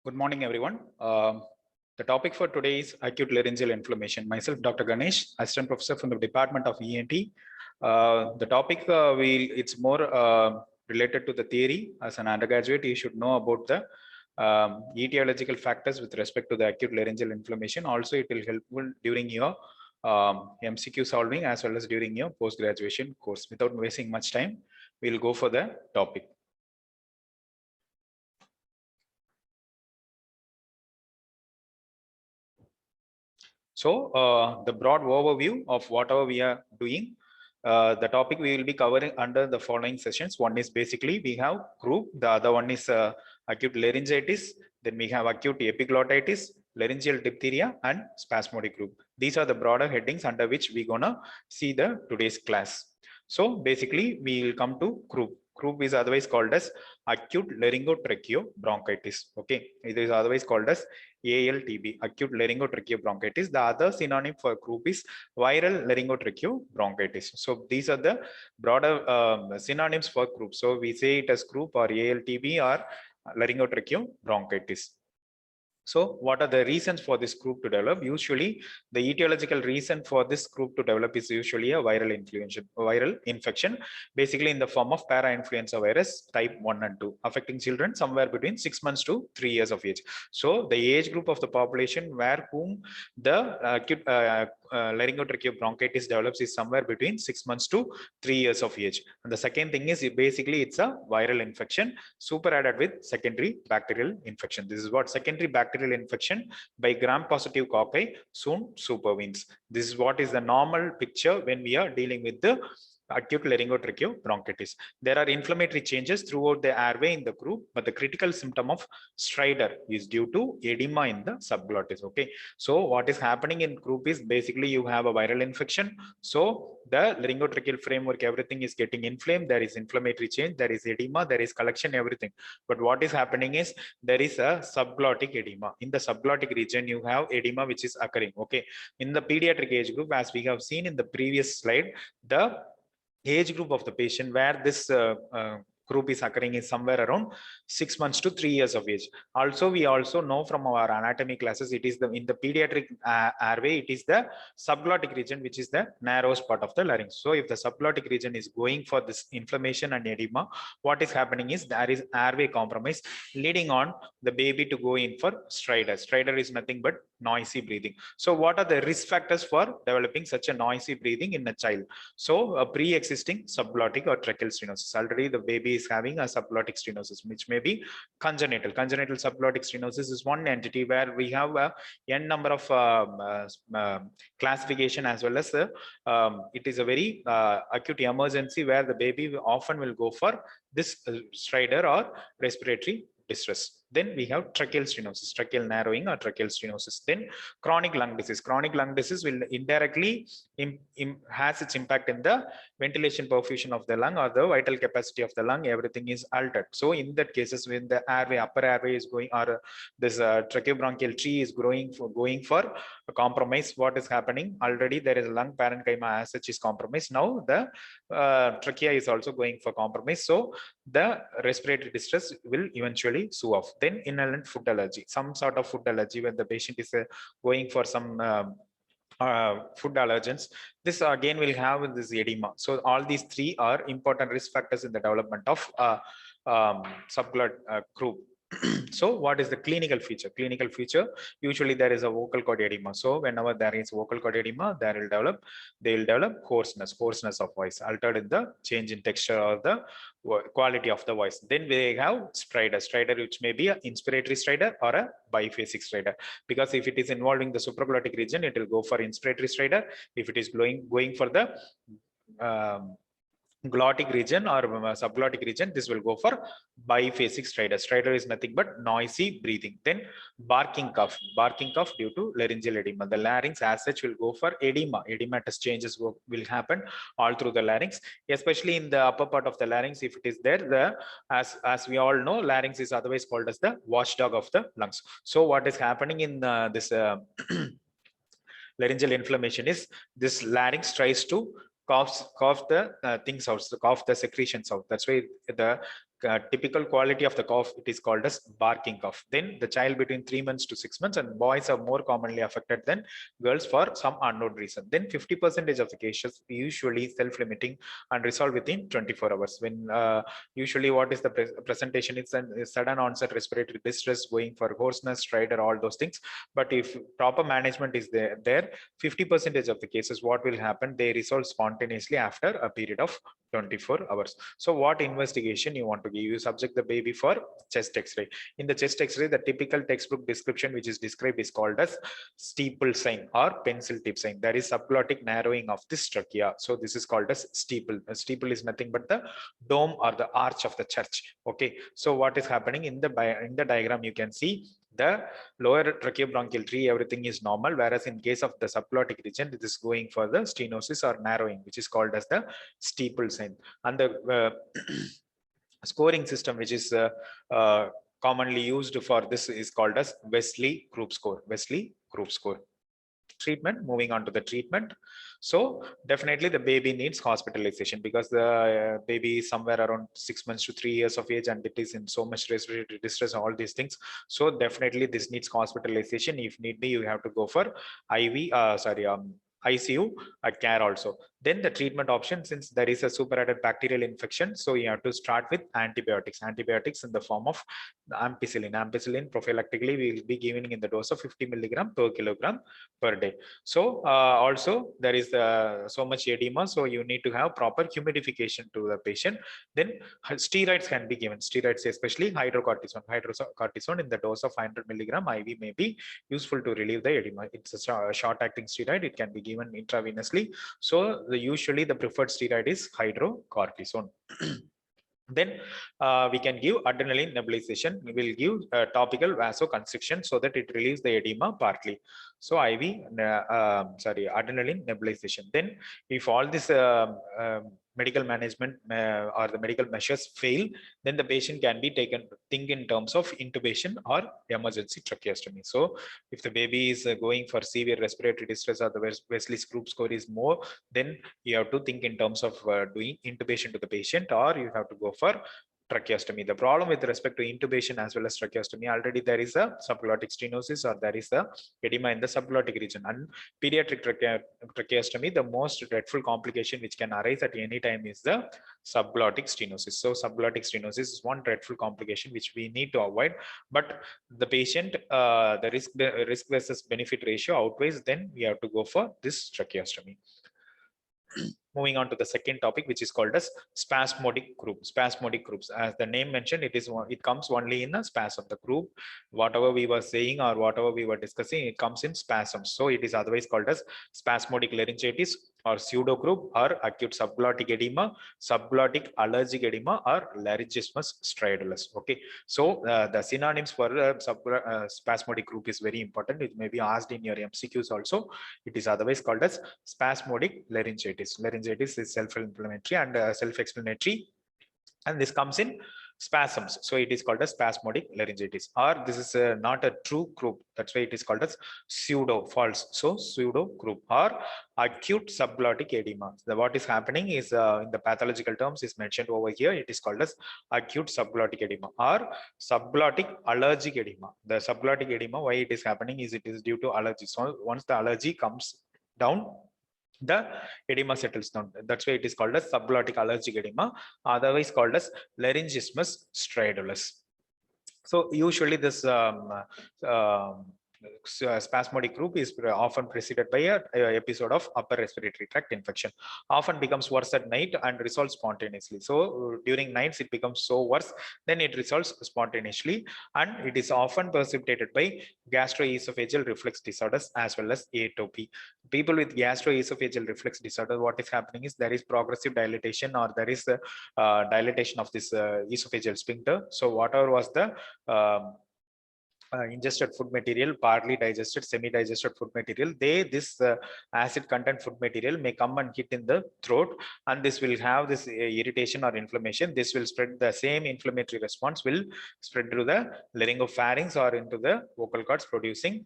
Good morning, everyone. The topic for today is acute laryngeal inflammation. Myself, Dr. Ganesh, Assistant Professor from the Department of ENT. The topic it's more related to the theory. As an undergraduate, you should know about the etiological factors with respect to the acute laryngeal inflammation. Also, it will help during your MCQ solving as well as during your post-graduation course. Without wasting much time, we'll go for the topic. So the broad overview of whatever we are doing, the topic we will be covering under the following sessions. One is basically we have croup, the other one is acute laryngitis, then we have acute epiglottitis, laryngeal diphtheria, and spasmodic croup. These are the broader headings under which we're gonna see the today's class. So basically we will come to croup. Croup is otherwise called as acute laryngotracheobronchitis. Okay, it is otherwise called as ALTB, acute laryngotracheobronchitis. The other synonym for croup is viral laryngotracheobronchitis. So these are the broader synonyms for croup. So we say it as croup or ALTB or laryngobronchitis. So what are the reasons for this croup to develop? Usually the etiological reason for this croup to develop is usually a viral infection, basically in the form of parainfluenza virus type 1 and 2, affecting children somewhere between 6 months to 3 years of age. So the age group of the population where whom the acute laryngotracheobronchitis develops is somewhere between 6 months to 3 years of age. And the second thing is basically it's a viral infection super added with secondary bacterial infection. This is what secondary bacterial infection by gram-positive cocci soon supervenes. This is what is the normal picture when we are dealing with the acute laryngotracheobronchitis. There are inflammatory changes throughout the airway in the croup, but the critical symptom of stridor is due to edema in the subglottis. Okay, so what is happening in croup is basically you have a viral infection. So the laryngotracheal framework, everything is getting inflamed. There is inflammatory change, there is edema, there is collection, everything. But what is happening is there is a subglottic edema. In the subglottic region, you have edema which is occurring. Okay, in the pediatric age group, as we have seen in the previous slide, the age group of the patient where this group is occurring is somewhere around 6 months to 3 years of age. Also, we also know from our anatomy classes, it is in the pediatric airway, it is the subglottic region, which is the narrowest part of the larynx. So if the subglottic region is going for this inflammation and edema, what is happening is there is airway compromise leading on the baby to go in for stridor. Stridor is nothing but noisy breathing. So what are the risk factors for developing such a noisy breathing in a child? So a pre-existing subglottic or tracheal stenosis. Already the baby is having a subglottic stenosis, which may be congenital. Congenital subglottic stenosis is one entity where we have a n number of classification as well as it is a very acute emergency where the baby often will go for this stridor or respiratory distress. Then we have tracheal stenosis, tracheal narrowing or tracheal stenosis. Then chronic lung disease. Chronic lung disease will indirectly has its impact in the ventilation perfusion of the lung or the vital capacity of the lung. Everything is altered. So in that cases, when the airway, upper airway is going, or this tracheobronchial tree is going for a compromise, what is happening? Already there is a lung parenchyma as such is compromised. Now the trachea is also going for compromise. So the respiratory distress will eventually sue off. Then inhalant food allergy, some sort of food allergy when the patient is going for some food allergens, this again will have this edema. So all these three are important risk factors in the development of subglot croup. So what is the clinical feature? Clinical feature, usually there is a vocal cord edema. So whenever there is vocal cord edema, they will develop hoarseness of voice, altered in the change in texture or the quality of the voice. Then we have stridor, which may be an inspiratory stridor or a biphasic stridor, because if it is involving the supraglottic region, it will go for inspiratory stridor. If it is going for the glottic region or subglottic region, this will go for biphasic stridor. Stridor is nothing but noisy breathing. Then barking cough due to laryngeal edema. The larynx as such will go for edema. Edematous changes will happen all through the larynx, especially in the upper part of the larynx. If it is there, as we all know, larynx is otherwise called as the watchdog of the lungs. So what is happening in this laryngeal inflammation is this larynx tries to cough the things out, cough the secretions out. That's why the typical quality of the cough, it is called as barking cough. Then the child between 3 months to 6 months, and boys are more commonly affected than girls for some unknown reason. Then 50% of the cases usually self-limiting and resolve within 24 hours. When usually what is the presentation? It's a sudden onset respiratory distress, going for hoarseness, stridor, all those things. But if proper management is there, 50% of the cases, what will happen? They resolve spontaneously after a period of 24 hours. So what investigation you want to give? You subject the baby for chest x-ray. In the chest x-ray, the typical textbook description which is described is called as steeple sign or pencil tip sign. There is subglottic narrowing of this trachea. So this is called as steeple. A steeple is nothing but the dome or the arch of the church. Okay. So what is happening in the diagram? You can see the lower tracheobronchial tree, everything is normal, whereas in case of the subglottic region, it is going for the stenosis or narrowing, which is called as the steeple sign. And the scoring system, which is commonly used for this, is called as Wesley group score. Wesley group score. Treatment, moving on to the treatment. So definitely the baby needs hospitalization because the baby is somewhere around 6 months to 3 years of age and it is in so much respiratory distress, all these things. So definitely this needs hospitalization. If need be, you have to go for ICU care also. Then the treatment option, since there is a superadded bacterial infection, so you have to start with antibiotics. Antibiotics in the form of ampicillin. Ampicillin prophylactically we will be giving in the dose of 50 milligram per kilogram per day. So also there is so much edema, so you need to have proper humidification to the patient. Then steroids can be given. Steroids, especially hydrocortisone. Hydrocortisone in the dose of 500 milligram IV may be useful to relieve the edema. It's a short-acting steroid. It can be given intravenously. So usually the preferred steroid is hydrocortisone. Then we can give adrenaline nebulization. We will give topical vasoconstriction so that it relieves the edema partly. So adrenaline nebulization. Then if all this medical management or the medical measures fail, then the patient can be taken, think in terms of intubation or emergency tracheostomy. So if the baby is going for severe respiratory distress or the Wesley's group score is more, then you have to think in terms of doing intubation to the patient, or you have to go for tracheostomy. The problem with respect to intubation as well as tracheostomy, already there is a subglottic stenosis or there is a edema in the subglottic region. And pediatric tracheostomy, the most dreadful complication which can arise at any time is the subglottic stenosis. So subglottic stenosis is one dreadful complication which we need to avoid. But the patient, the risk versus benefit ratio outweighs, then we have to go for this tracheostomy. Moving on to the second topic, which is called as spasmodic group. Spasmodic groups, as the name mentioned, it comes only in a spasm. The group, whatever we were saying or whatever we were discussing, it comes in spasms. So it is otherwise called as spasmodic laryngitis or pseudo group or acute subglottic edema, subglottic allergic edema, or laryngismus stridulus. Okay, so the synonyms for spasmodic group is very important. It may be asked in your MCQs also. It is otherwise called as spasmodic laryngitis. Laryngitis is self-inflammatory and self-explanatory, and this comes in spasms. So it is called as spasmodic laryngitis, or this is not a true group. That's why it is called as pseudo, false. So pseudo group or acute subglottic edema. What is happening is in the pathological terms is mentioned over here. It is called as acute subglottic edema or subglottic allergic edema. The subglottic edema, why it is happening is it is due to allergy. So once the allergy comes down, the edema settles down. That's why it is called as subglottic allergic edema, otherwise called as laryngismus stridulus. So usually this spasmodic group is often preceded by a episode of upper respiratory tract infection, often becomes worse at night and resolves spontaneously. So during nights it becomes so worse, then it resolves spontaneously, and it is often precipitated by gastroesophageal reflux disorders as well as atopy. People with gastroesophageal reflux disorder, what is happening is there is progressive dilatation or there is a dilatation of this esophageal sphincter. So whatever was the ingested food material, partly digested, semi-digested food material, this acid content food material may come and hit in the throat, and this will have this irritation or inflammation. This will spread, the same inflammatory response will spread through the laryngopharynx or into the vocal cords, producing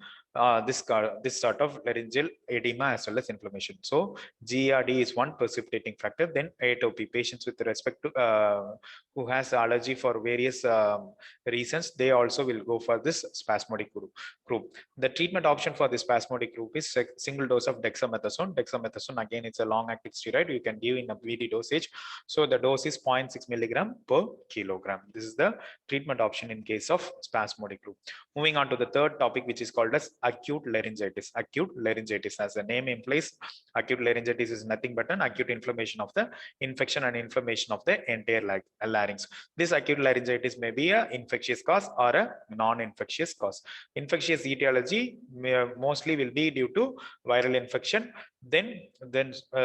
this sort of laryngeal edema as well as inflammation. So GERD is one precipitating factor. Then atopy, patients with respect to who has allergy for various reasons, they also will go for this spasmodic group. The treatment option for this spasmodic group is single dose of dexamethasone. Dexamethasone again, it's a long-acting steroid. You can give in a VD dosage. So the dose is 0.6 milligram per kilogram. This is the treatment option in case of spasmodic group. Moving on to the third topic, which is called as acute laryngitis. Acute laryngitis, as the name implies, acute laryngitis is nothing but an acute inflammation of the infection and inflammation of the entire larynx. This acute laryngitis may be a infectious cause or a non-infectious cause. Infectious etiology mostly will be due to viral infection, then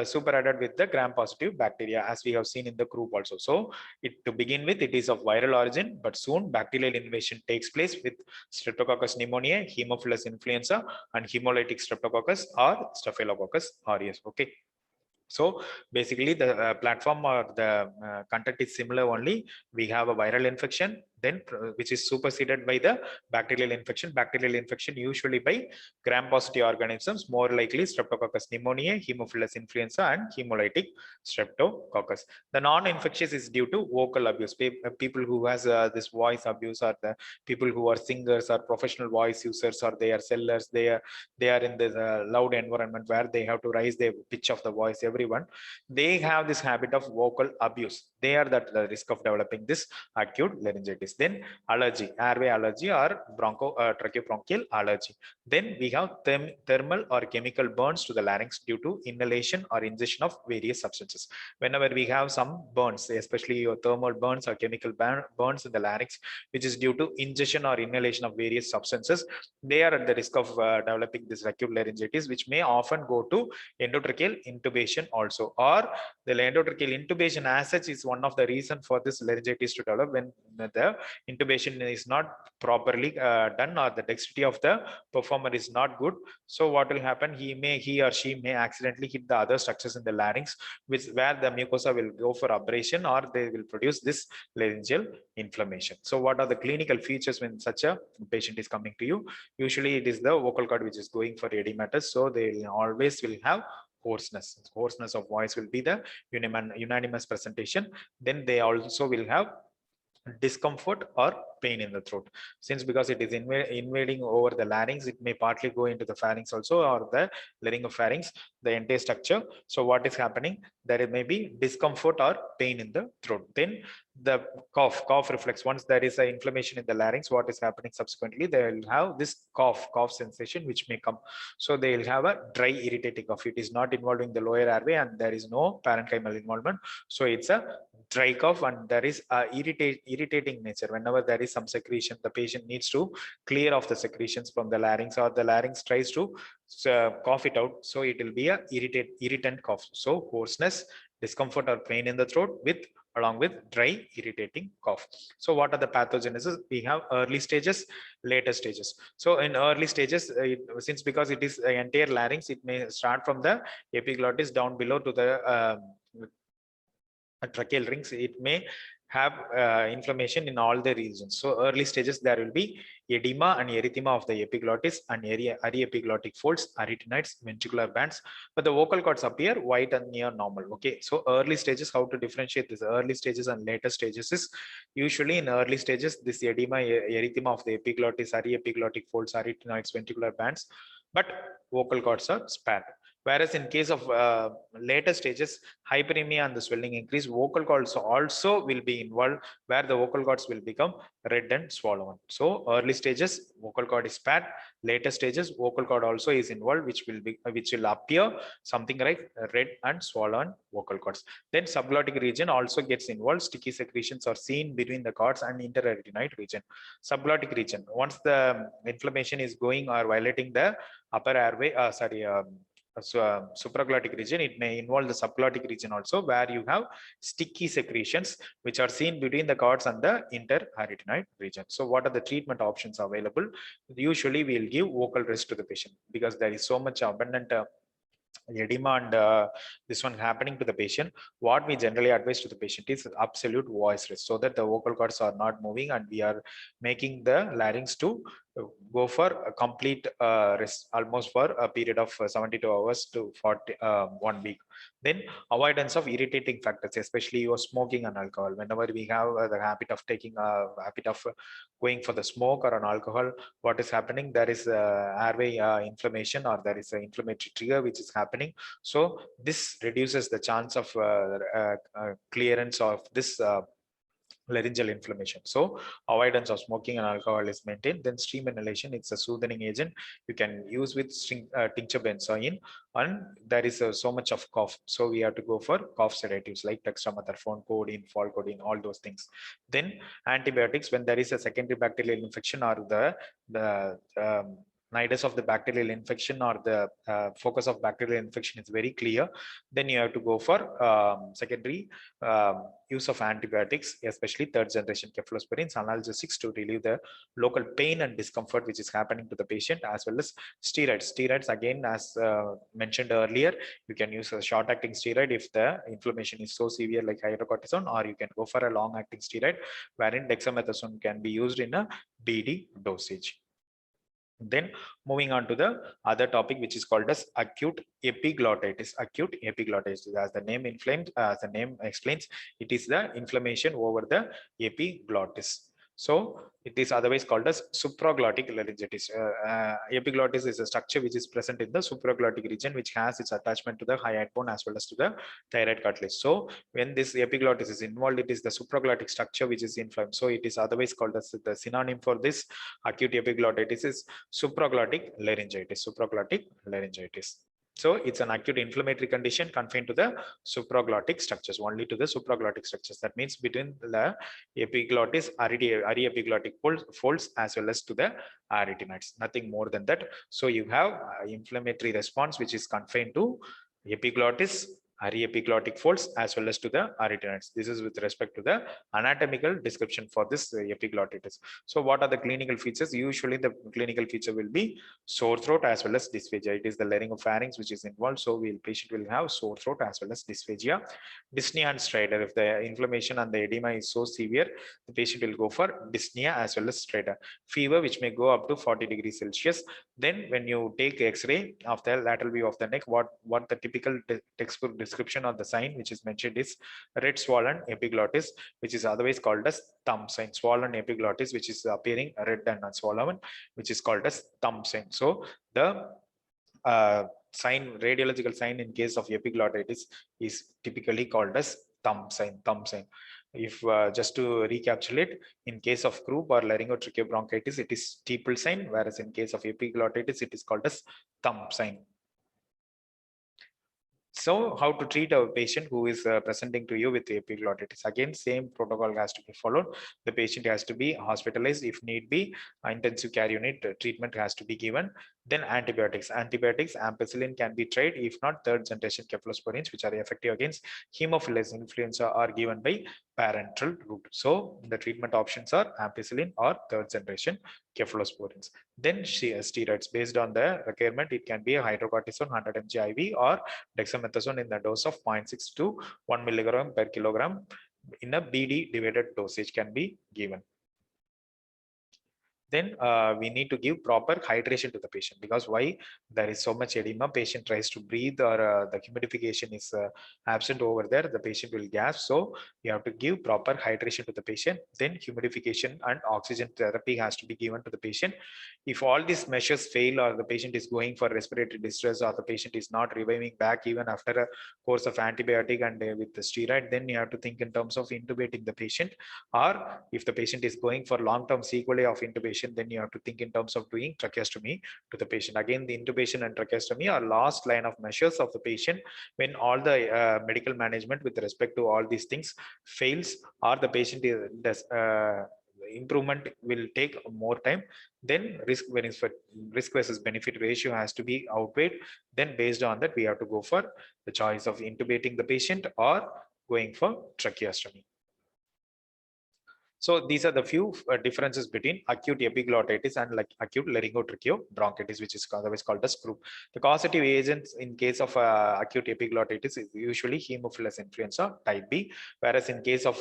super added with the gram-positive bacteria, as we have seen in the group also. So to begin with, it is of viral origin, but soon bacterial invasion takes place with Streptococcus pneumoniae, Haemophilus influenza, and hemolytic Streptococcus or Staphylococcus aureus. Okay. So basically the platform or the content is similar only. We have a viral infection, then which is superseded by the bacterial infection. Bacterial infection usually by gram-positive organisms, more likely Streptococcus pneumoniae, Haemophilus influenza, and hemolytic Streptococcus. The non-infectious is due to vocal abuse. People who has this voice abuse, or the people who are singers or professional voice users, or they are sellers, they are in this loud environment where they have to raise the pitch of the voice. Everyone, they have this habit of vocal abuse. They are at the risk of developing this acute laryngitis. Then allergy, airway allergy or tracheobronchial allergy. Then we have thermal or chemical burns to the larynx due to inhalation or ingestion of various substances. Whenever we have some burns, especially your thermal burns or chemical burns in the larynx, which is due to ingestion or inhalation of various substances, they are at the risk of developing this acute laryngitis, which may often go to endotracheal intubation also. Or the endotracheal intubation as such is one of the reason for this laryngitis to develop, when the intubation is not properly done, or the dexterity of the performer is not good. So what will happen, he or she may accidentally hit the other structures in the larynx, where the mucosa will go for abrasion, or they will produce this laryngeal inflammation. So what are the clinical features when such a patient is coming to you? Usually it is the vocal cord which is going for edematous, so they always will have hoarseness. Hoarseness of voice will be the unanimous presentation. Then they also will have discomfort or pain in the throat. Since because it is invading over the larynx, it may partly go into the pharynx also, or the laryngopharynx, the entire structure. So what is happening? There may be discomfort or pain in the throat. Then the cough reflex. Once there is an inflammation in the larynx, what is happening subsequently? They will have this cough sensation which may come. So they will have a dry irritating cough. It is not involving the lower airway and there is no parenchymal involvement. So it's a dry cough, and there is a irritating nature. Whenever there is some secretion, the patient needs to clear off the secretions from the larynx, or the larynx tries to cough it out. So it will be a irritant cough. So hoarseness, discomfort or pain in the throat along with dry irritating cough. So what are the pathogenesis? We have early stages, later stages. So in early stages, since because it is entire larynx, it may start from the epiglottis down below to the tracheal rings. It may have inflammation in all the regions. So early stages, there will be edema and erythema of the epiglottis and aryepiglottic folds, arytenoids, ventricular bands, but the vocal cords appear white and near normal. Okay, so early stages, how to differentiate this early stages and later stages is, usually in early stages, this edema, erythema of the epiglottis, aryepiglottic folds, arytenoids, ventricular bands, but vocal cords are spared. Whereas in case of later stages, hyperemia and the swelling increase, vocal cords also will be involved, where the vocal cords will become red and swollen. So early stages, vocal cord is spared. Later stages, vocal cord also is involved, which will appear something like red and swollen vocal cords. Then subglottic region also gets involved. Sticky secretions are seen between the cords and interarytenoid region. Subglottic region, once the inflammation is going or violating the upper airway, supraglottic region, it may involve the subglottic region also, where you have sticky secretions which are seen between the cords and the interarytenoid region. So what are the treatment options available? Usually we'll give vocal rest to the patient, because there is so much abundant edema and this one happening to the patient. What we generally advise to the patient is absolute voice rest, so that the vocal cords are not moving and we are making the larynx to go for a complete rest, almost for a period of 72 hours to 1 week. Then avoidance of irritating factors, especially your smoking and alcohol. Whenever we have the habit of taking a habit of going for the smoke or an alcohol, what is happening? There is airway inflammation, or there is an inflammatory trigger which is happening. So this reduces the chance of clearance of this laryngeal inflammation. So avoidance of smoking and alcohol is maintained. Then steam inhalation, it's a soothing agent you can use with tincture benzoin, and there is so much of cough. So we have to go for cough sedatives like dextromethorphan, codeine, folcodeine, all those things. Then antibiotics, when there is a secondary bacterial infection or the nidus of the bacterial infection or the focus of bacterial infection is very clear, then you have to go for secondary use of antibiotics, especially third generation cephalosporins, analgesics to relieve the local pain and discomfort which is happening to the patient, as well as steroids. Steroids, again, as mentioned earlier, you can use a short acting steroid if the inflammation is so severe like hydrocortisone, or you can go for a long acting steroid wherein dexamethasone can be used in a BD dosage. Then moving on to the other topic, which is called as acute epiglottitis. Acute epiglottitis, as the name explains, it is the inflammation over the epiglottis. So it is otherwise called as supraglottic laryngitis. Epiglottis is a structure which is present in the supraglottic region, which has its attachment to the hyoid bone as well as to the thyroid cartilage. So when this epiglottis is involved, it is the supraglottic structure which is inflamed. So it is otherwise called as, the synonym for this acute epiglottitis is supraglottic laryngitis. Supraglottic laryngitis. So it's an acute inflammatory condition confined to the supraglottic structures, only to the supraglottic structures. That means between the epiglottis, aryepiglottic folds, as well as to the arytenoids. Nothing more than that. So you have inflammatory response which is confined to epiglottis, aryepiglottic folds, as well as to the arytenoids. This is with respect to the anatomical description for this epiglottitis. So what are the clinical features? Usually the clinical feature will be sore throat as well as dysphagia. It is the laryngopharynx which is involved. So patient will have sore throat as well as dysphagia. Dyspnea and stridor. If the inflammation and the edema is so severe, the patient will go for dyspnea as well as stridor. Fever, which may go up to 40 degrees Celsius. Then when you take X-ray of the lateral view of the neck, what the typical textbook description of the sign which is mentioned is red swollen epiglottis, which is otherwise called as thumb sign. Swollen epiglottis, which is appearing red and swollen, which is called as thumb sign. So the sign, radiological sign in case of epiglottitis is typically called as thumb sign. If just to recapitulate, in case of croup or laryngotracheobronchitis, it is steeple sign, whereas in case of epiglottitis, it is called as thumb sign. So how to treat a patient who is presenting to you with epiglottitis? Again, same protocol has to be followed. The patient has to be hospitalized. If need be, intensive care unit treatment has to be given. Then antibiotics. Ampicillin can be tried. If not, third generation cephalosporins, which are effective against Haemophilus influenza, are given by parenteral route. So the treatment options are ampicillin or third generation cephalosporins. Then steroids. Based on the requirement, it can be a hydrocortisone 100 mg IV or dexamethasone in the dose of 0.6 to 1 milligram per kilogram in a BD divided dosage can be given. Then we need to give proper hydration to the patient, because why? There is so much edema, patient tries to breathe, or the humidification is absent over there, the patient will gasp. So you have to give proper hydration to the patient. Then humidification and oxygen therapy has to be given to the patient. If all these measures fail, or the patient is going for respiratory distress, or the patient is not reviving back even after a course of antibiotic and with the steroid, then you have to think in terms of intubating the patient. Or if the patient is going for long-term sequelae of intubation, then you have to think in terms of doing tracheostomy to the patient. Again, the intubation and tracheostomy are last line of measures of the patient when all the medical management with respect to all these things fails, or the patient is improvement will take more time. Then risk versus benefit ratio has to be outweighed. Then based on that, we have to go for the choice of intubating the patient or going for tracheostomy. So these are the few differences between acute epiglottitis and like acute laryngotracheobronchitis, which is otherwise called as croup. The causative agents in case of acute epiglottitis is usually Haemophilus influenza type B, whereas in case of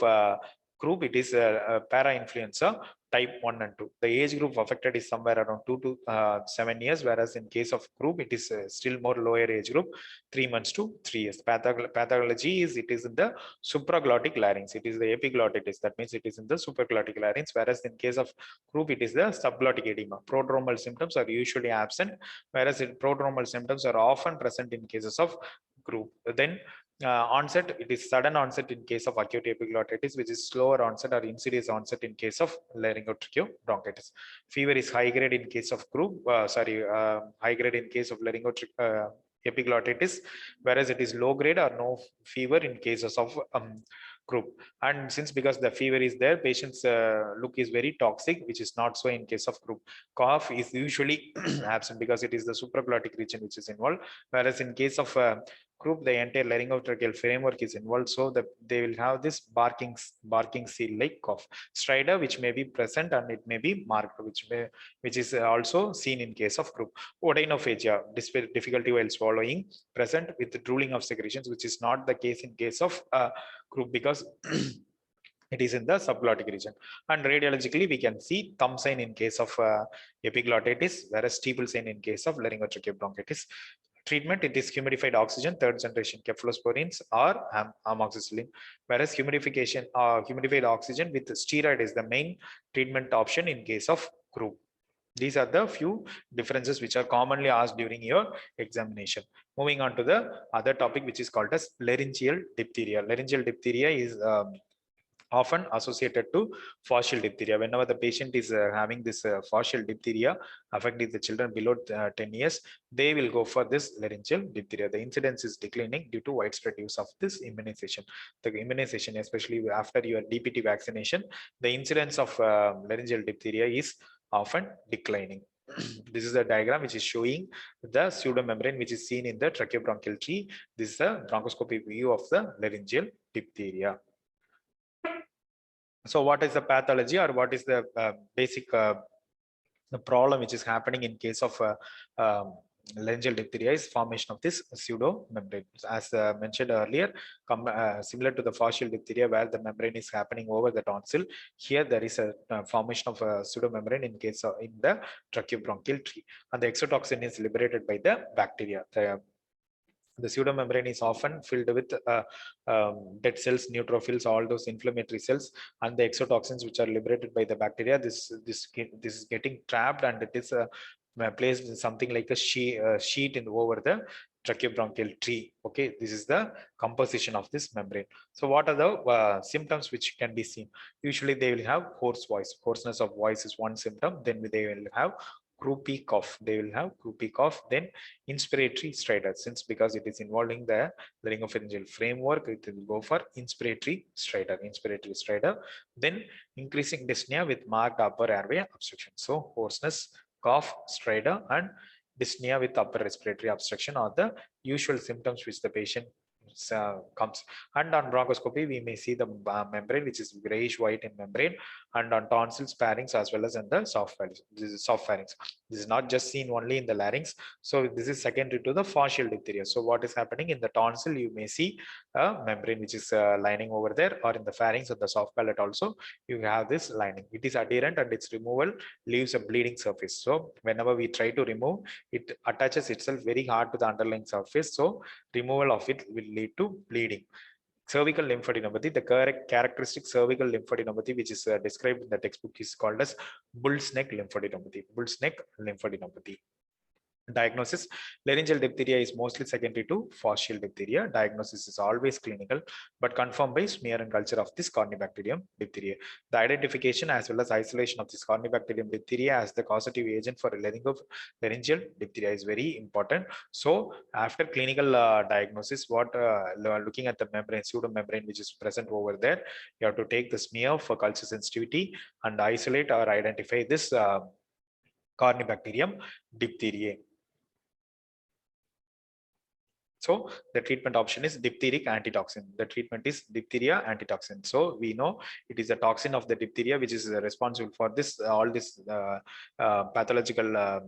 croup, it is a para-influenza type 1 and 2. The age group affected is somewhere around 2 to 7 years, whereas in case of croup, it is still more lower age group, 3 months to 3 years. Pathology is it is in the supraglottic larynx. It is the epiglottitis. That means it is in the supraglottic larynx, whereas in case of croup, it is the subglottic edema. Prodromal symptoms are usually absent, whereas prodromal symptoms are often present in cases of croup. Then onset, it is sudden onset in case of acute epiglottitis, which is slower onset or insidious onset in case of laryngotracheobronchitis. Fever is high grade in case of croup, high grade in case of epiglottitis, whereas it is low grade or no fever in cases of croup. And since because the fever is there, patient's look is very toxic, which is not so in case of croup. Cough is usually absent because it is the supraglottic region which is involved, whereas in case of croup, the entire laryngotracheal framework is involved, so that they will have this barking seal like cough. Stridor, which may be present and it may be marked, which is also seen in case of croup. Odynophagia, difficulty while swallowing, present with drooling of secretions, which is not the case in case of croup because it is in the subglottic region. And radiologically, we can see thumb sign in case of epiglottitis, whereas steeple sign in case of laryngotracheobronchitis. Treatment, it is humidified oxygen, third generation cephalosporins or amoxicillin, whereas humidified oxygen with steroid is the main treatment option in case of croup. These are the few differences which are commonly asked during your examination. Moving on to the other topic, which is called as laryngeal diphtheria. Laryngeal diphtheria is often associated to fascial diphtheria. Whenever the patient is having this fascial diphtheria affecting the children below 10 years, they will go for this laryngeal diphtheria. The incidence is declining due to widespread use of this immunization. The immunization, especially after your DPT vaccination, the incidence of laryngeal diphtheria is often declining. This is a diagram which is showing the pseudomembrane which is seen in the tracheobronchial tree. This is a bronchoscopic view of the laryngeal diphtheria. So what is the pathology, or what is the basic the problem which is happening in case of laryngeal diphtheria is formation of this pseudomembrane. As mentioned earlier, similar to the fascial diphtheria where the membrane is happening over the tonsil, here there is a formation of a pseudomembrane in case of in the tracheobronchial tree, and the exotoxin is liberated by the bacteria. The pseudomembrane is often filled with dead cells, neutrophils, all those inflammatory cells, and the exotoxins which are liberated by the bacteria. This is getting trapped, and it is placed in something like a sheet in over the tracheobronchial tree. Okay, this is the composition of this membrane. So what are the symptoms which can be seen? Usually they will have hoarse voice. Hoarseness of voice is one symptom. Then they will have croupy cough. They will have croupy cough. Then inspiratory stridor, since because it is involving the laryngopharyngeal framework, it will go for inspiratory stridor. Then increasing dyspnea with marked upper airway obstruction. So hoarseness, cough, stridor, and dyspnea with upper respiratory obstruction are the usual symptoms which the patient comes. And on bronchoscopy, we may see the membrane which is grayish white in membrane, and on tonsils, pharynx, as well as in the soft pharynx. This is soft pharynx. This is not just seen only in the larynx. So this is secondary to the fascial diphtheria. So what is happening in the tonsil, you may see a membrane which is lining over there, or in the pharynx and the soft palate also you have this lining. It is adherent, and its removal leaves a bleeding surface. So whenever we try to remove, it attaches itself very hard to the underlying surface. So removal of it will lead to bleeding. Cervical lymphadenopathy, the correct characteristic cervical lymphadenopathy, which is described in the textbook, is called as bull's neck lymphadenopathy. Bull's neck lymphadenopathy. Diagnosis: laryngeal diphtheria is mostly secondary to fascial diphtheria. Diagnosis is always clinical, but confirmed by smear and culture of this Corynebacterium diphtheria. The identification as well as isolation of this Corynebacterium diphtheria as the causative agent for laryngeal diphtheria is very important. So after clinical diagnosis, what looking at the membrane, pseudomembrane which is present over there, you have to take the smear for culture sensitivity and isolate or identify this Corynebacterium diphtheriae. So the treatment option is diphtheric antitoxin. The treatment is diphtheria antitoxin. So we know it is a toxin of the diphtheria which is responsible for this all this pathological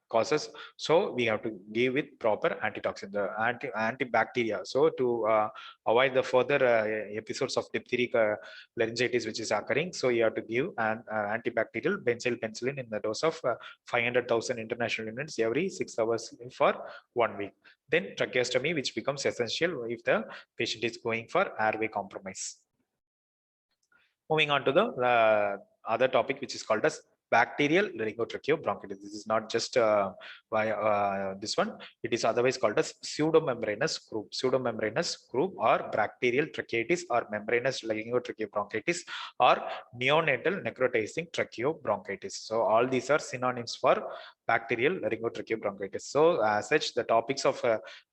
causes. So we have to give with proper antitoxin, the antibacteria. So to avoid the further episodes of diphtheric laryngitis which is occurring, so you have to give an antibacterial benzyl penicillin in the dose of 500,000 international units every 6 hours for 1 week. Then tracheostomy, which becomes essential if the patient is going for airway compromise. Moving on to the other topic, which is called as bacterial laryngotracheobronchitis. This is not just this one. It is otherwise called as pseudomembranous croup. Pseudomembranous croup or bacterial tracheitis or membranous laryngotracheobronchitis or neonatal necrotizing tracheobronchitis. So all these are synonyms for bacterial laryngotracheobronchitis. So as such, the topics of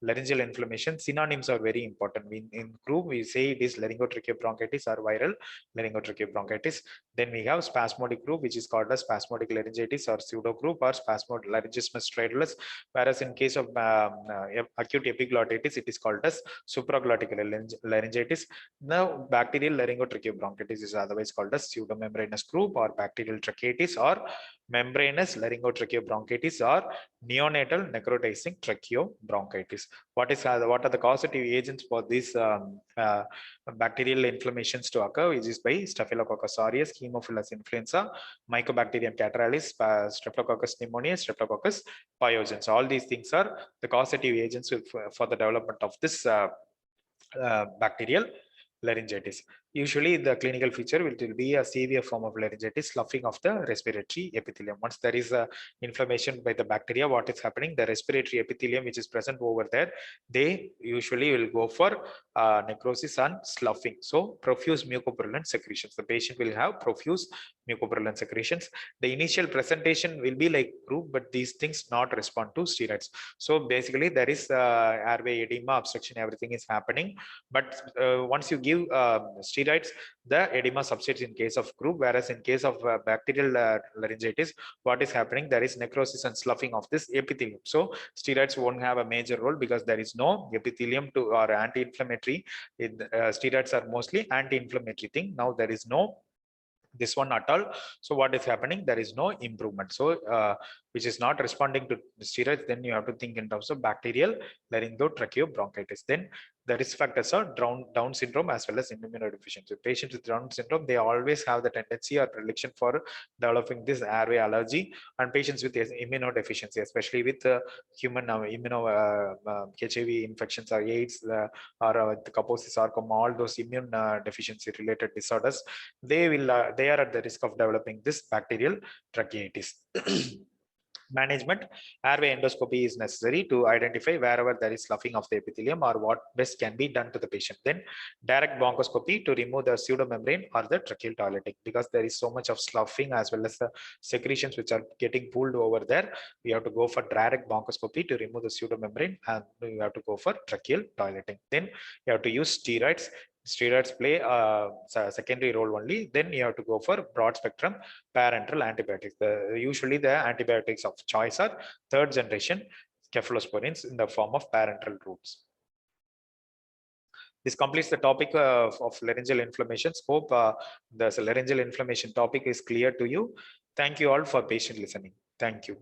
laryngeal inflammation, synonyms are very important. In croup, we say it is laryngotracheobronchitis or viral laryngotracheobronchitis. Then we have spasmodic croup, which is called as spasmodic laryngitis or pseudo croup or spasmodic laryngismus stridulus. Whereas in case of acute epiglottitis, it is called as supraglottic laryngitis. Now, bacterial laryngotracheobronchitis is otherwise called as pseudomembranous croup or bacterial tracheitis or membranous laryngotracheobronchitis or neonatal necrotizing tracheobronchitis. What are the causative agents for these bacterial inflammations to occur? Which is by Staphylococcus aureus, Haemophilus influenza, Mycobacterium catarrhalis, Streptococcus pneumoniae, Streptococcus pyogenes. All these things are the causative agents for the development of this bacterial laryngitis. Usually the clinical feature will be a severe form of laryngitis, sloughing of the respiratory epithelium. Once there is a inflammation by the bacteria, what is happening? The respiratory epithelium which is present over there, they usually will go for necrosis and sloughing. So profuse mucopurulent secretions. The patient will have profuse mucopurulent secretions. The initial presentation will be like croup, but these things not respond to steroids. So basically there is airway edema, obstruction, everything is happening. But once you give steroids, the edema subsides in case of croup, whereas in case of bacterial laryngitis, what is happening? There is necrosis and sloughing of this epithelium. So steroids won't have a major role because there is no epithelium to or anti-inflammatory. Steroids are mostly anti-inflammatory thing. Now there is no this one at all. So what is happening? There is no improvement. So which is not responding to steroids, then you have to think in terms of bacterial laryngotracheobronchitis. Then the risk factors are Down syndrome as well as immunodeficiency. Patients with Down syndrome, they always have the tendency or predilection for developing this airway allergy, and patients with immunodeficiency, especially with human HIV infections or AIDS or the Kaposi sarcoma, all those immune deficiency related disorders, they are at the risk of developing this bacterial tracheitis. Management, airway endoscopy is necessary to identify wherever there is sloughing of the epithelium or what best can be done to the patient. Then direct bronchoscopy to remove the pseudomembrane or the tracheal toileting, because there is so much of sloughing as well as the secretions which are getting pulled over there. We have to go for direct bronchoscopy to remove the pseudomembrane, and you have to go for tracheal toileting. Then you have to use steroids. Steroids play a secondary role only. Then you have to go for broad spectrum parenteral antibiotics. Usually the antibiotics of choice are third generation cephalosporins in the form of parenteral routes. This completes the topic of laryngeal inflammations. Hope the laryngeal inflammation topic is clear to you. Thank you all for patient listening. Thank you.